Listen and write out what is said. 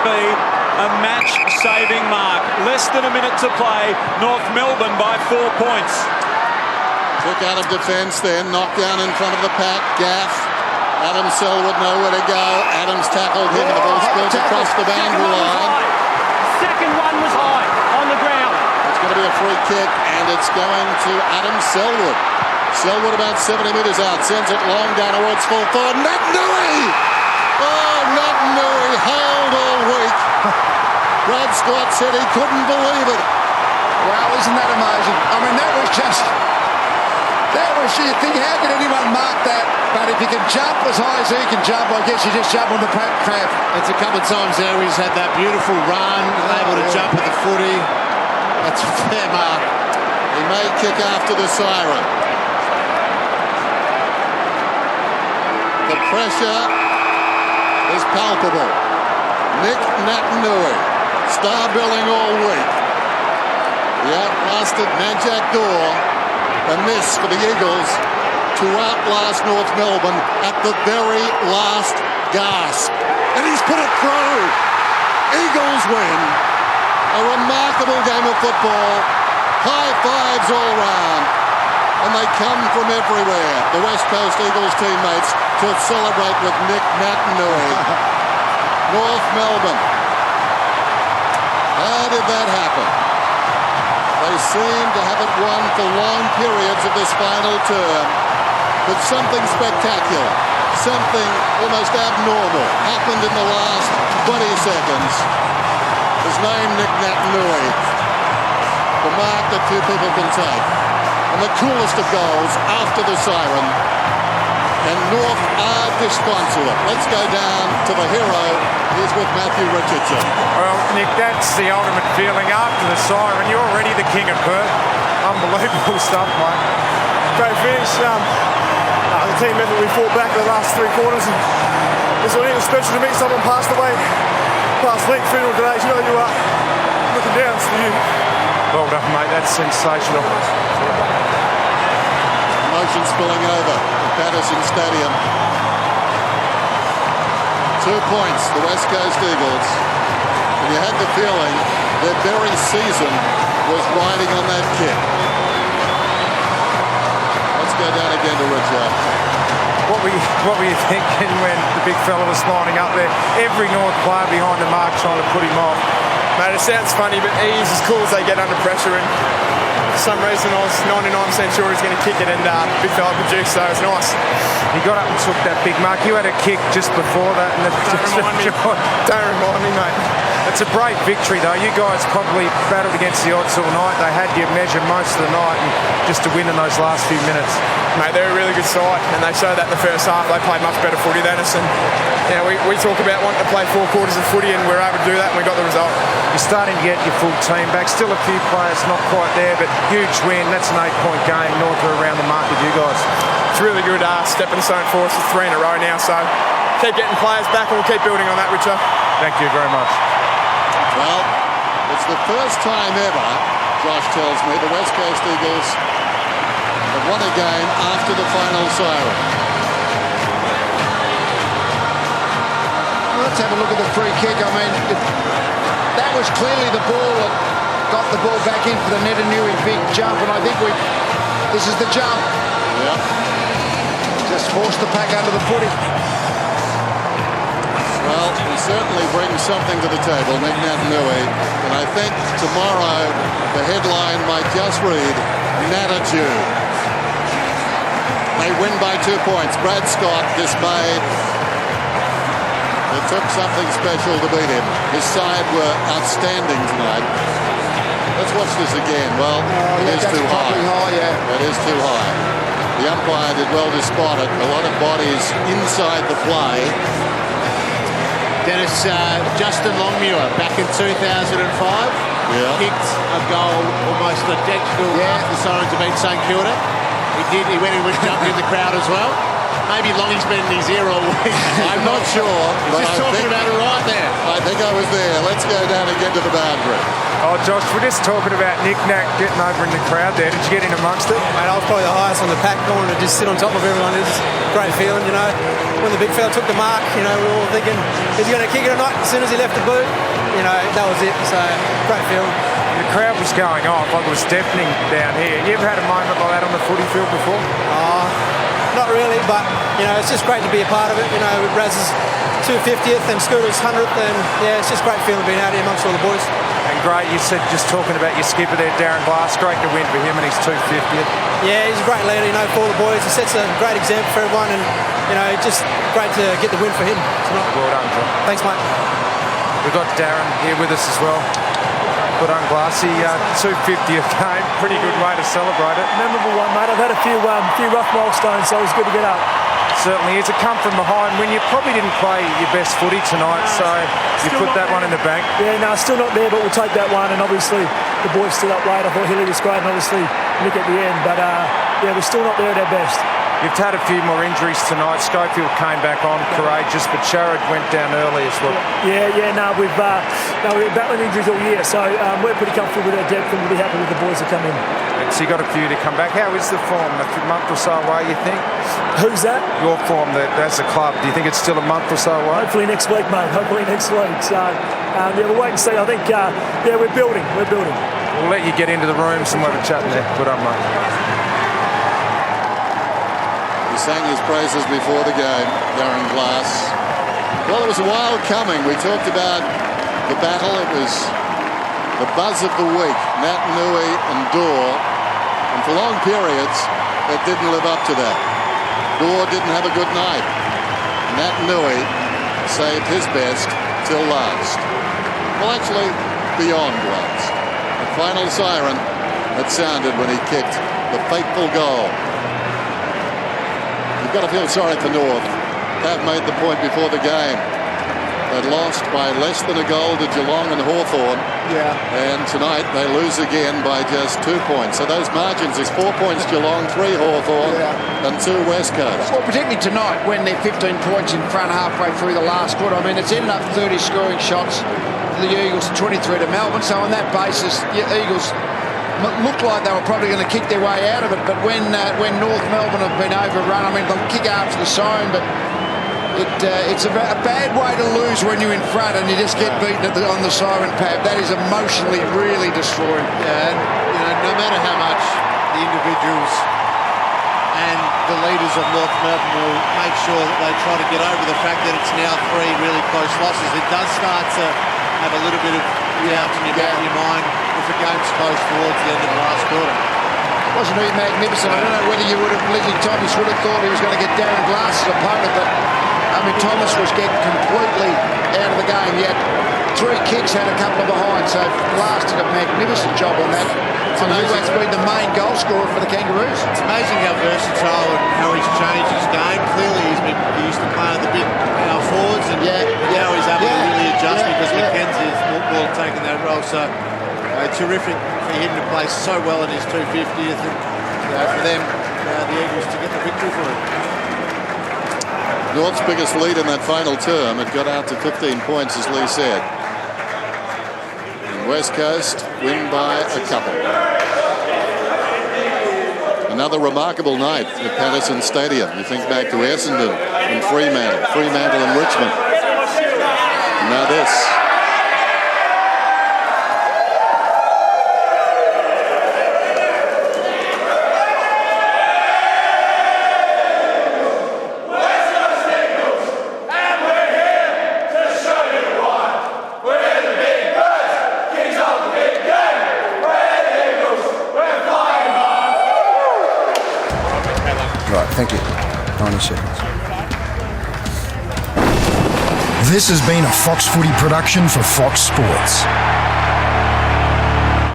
be a match-saving mark. Less than a minute to play. North Melbourne by 4 points. Took out of defence then, knocked down in front of the pack. Gaff. Adam Selwood nowhere to go. Adams tackled him and the ball spilled across the boundary line. Second one was high on the ground. It's going to be a free kick and it's going to Adam Selwood. Selwood about 70 metres out, sends it long down towards full forward. Naitanui! Oh, Naitanui hailed all week. Brad Scott said he couldn't believe it. Wow, isn't that amazing? I mean, that was you think, how can anyone mark that? But if you can jump as high as he can jump, I guess you just jump on the crab. It's a couple of times there he's had that beautiful run, able to jump at the footy. That's a fair mark. He may kick after the siren. The pressure is palpable. Nick Naitanui, star billing all week. He outlasted Najak Dor. A miss for the Eagles to outlast North Melbourne at the very last gasp. And he's put it through. Eagles win. A remarkable game of football. High fives all round. And they come from everywhere. The West Coast Eagles teammates to celebrate with Nick Naitanui. North Melbourne. How did that happen? They seem to have it won for long periods of this final term. But something spectacular, something almost abnormal happened in the last 20 seconds. His name, Nick Naitanui. The mark that few people can take. And the coolest of goals after the siren. And North are disconsolate. Let's go down to the hero. He's with Matthew Richardson. Well, Nick, that's the ultimate feeling after the siren. You're already the king of Perth. Unbelievable stuff, mate. Great finish. The team effort, we fought back the last 3 quarters. And it's really special to meet someone passed away, past Link funeral today. You know you are looking down to you. Well done, mate. That's sensational. Emotion spilling over at Patterson Stadium. 2 points, the West Coast Eagles. And you had the feeling their very season was riding on that kick. Let's go down again to Richard. What were you thinking when the big fella was lining up there? Every North player behind the mark trying to put him off. Mate, it sounds funny, but he's as cool as they get under pressure. And for some reason, I was 99% sure he was going to kick it, and big fella produced, so it was nice. He got up and took that big mark. You had a kick just before that. And Don't remind me, mate. It's a great victory, though. You guys probably battled against the odds all night. They had you measured most of the night, and just to win in those last few minutes. Mate, they're a really good side, and they showed that in the first half. They played much better footy than us, and we talk about wanting to play 4 quarters of footy, and we were able to do that, and we got the result. You're starting to get your full team back. Still a few players not quite there, but huge win. That's an 8-point game. North are around the mark with you guys. It's really good stepping stone for us. It's 3 in a row now, so keep getting players back, and we'll keep building on that, Richard. Thank you very much. Well, it's the first time ever, Josh tells me, the West Coast Eagles have won a game after the final siren. Well, let's have a look at the free kick. I mean, that was clearly the ball that got the ball back in for the Naitanui big jump, and I think this is the jump. Yep. Just forced the pack under the footy. Well, he certainly brings something to the table, Nick Naitanui. And I think tomorrow the headline might just read, Natitude. They win by 2 points. Brad Scott dismayed. It took something special to beat him. His side were outstanding tonight. Let's watch this again. Well, it is too high. It is too high. The umpire did well to spot it. A lot of bodies inside the play. Dennis, Justin Longmuir back in 2005 kicked a goal almost a decade after the Sirens had been St Kilda. He went in and jumped in the crowd as well. Maybe Longy's been in his ear all week. I'm not sure, but Just talking about it right there. I think I was there. Let's go down again to the boundary. Oh, Josh, we're just talking about Nick Nack getting over in the crowd there. Did you get in amongst it? Mate, I was probably the highest on the pack. I wanted to just sit on top of everyone. It was a great feeling, you know. When the big fella took the mark, you know, we were all thinking, is he going to kick it or not? As soon as he left the boot, you know, that was it. So, great feeling. The crowd was going off, like it was deafening down here. You ever had a moment like that on the footy field before? Not really, but, you know, it's just great to be a part of it. You know, Raz's 250th and Scooter's 100th, and, yeah, it's just great feeling being out here amongst all the boys. And great, you said, just talking about your skipper there, Darren Glass, great to win for him and his 250th. Yeah, he's a great leader, you know, for all the boys. He sets a great example for everyone, and, you know, just great to get the win for him tonight. Well done, John. Thanks, mate. We've got Darren here with us as well. Well done, Glassy. 250th game, pretty good way to celebrate it. Memorable one, mate. I've had a few rough milestones, so it was good to get up. Certainly is. A come from behind when you probably didn't play your best footy tonight, so you put that one in the bank. Yeah, no, still not there, but we'll take that one. And obviously, the boys stood up late. I thought Hilly was great, and obviously Nick at the end. But yeah, we're still not there at our best. You've had a few more injuries tonight. Schofield came back on, courageous, but Sharad went down early as well. Yeah, no, we've been battling injuries all year, so we're pretty comfortable with our depth, and we'll be happy with the boys that come in. So you got a few to come back. How is the form? A month or so away, you think? Who's that? Your form as a club. Do you think it's still a month or so away? Hopefully next week, mate. Hopefully next week. So yeah, we'll wait and see. I think we're building. We'll let you get into the rooms and we'll have a chat in there. Good on, mate. He sang his praises before the game, Darren Glass. Well, it was a while coming. We talked about the battle. It was the buzz of the week, Nat Nui and Dorr. And for long periods, it didn't live up to that. Dorr didn't have a good night. Nat Nui saved his best till last. Well, actually, beyond last. The final siren had sounded when he kicked the fateful goal. You've got to feel sorry for North. They've made the point before the game. They'd lost by less than a goal to Geelong and Hawthorn. Yeah. And tonight they lose again by just 2 points. So those margins is 4 points Geelong, 3 Hawthorn, and 2 West Coast. Well, particularly tonight when they're 15 points in front halfway through the last quarter. I mean, it's ended up 30 scoring shots for the Eagles, 23 to Melbourne. So on that basis, the Eagles looked like they were probably going to kick their way out of it. But when North Melbourne have been overrun, I mean, they'll kick after the siren, but it's a bad way to lose when you're in front and you just get beaten on the siren pad. That is emotionally really destroying. Yeah, and you know, no matter how much the individuals and the leaders of North Melbourne will make sure that they try to get over the fact that it's now 3 really close losses, it does start to have a little bit of doubt in your back of your mind if the game's close towards the end of the last quarter. Wasn't he magnificent? I don't know whether you would have, Lizzie Thomas would have thought he was going to get Darren Glass's opponent, but I mean, Thomas was getting completely out of the game. He had 3 kicks, had a couple of behind, so Glass did a magnificent job on that. And he has been the main goal scorer for the Kangaroos. It's amazing how versatile and how he's changed his game. Clearly, he used to play on the big forwards, and now he's able to really adjust because Mackenzie is more taking that role. So terrific for him to play so well in his 250th, and for them, the Eagles to get the victory for him. North's biggest lead in that final term had got out to 15 points, as Lee said. And West Coast win by a couple. Another remarkable night at Patterson Stadium. You think back to Essendon and Fremantle and Richmond. And now this. Right, thank you. 90 seconds. This has been a Fox Footy production for Fox Sports.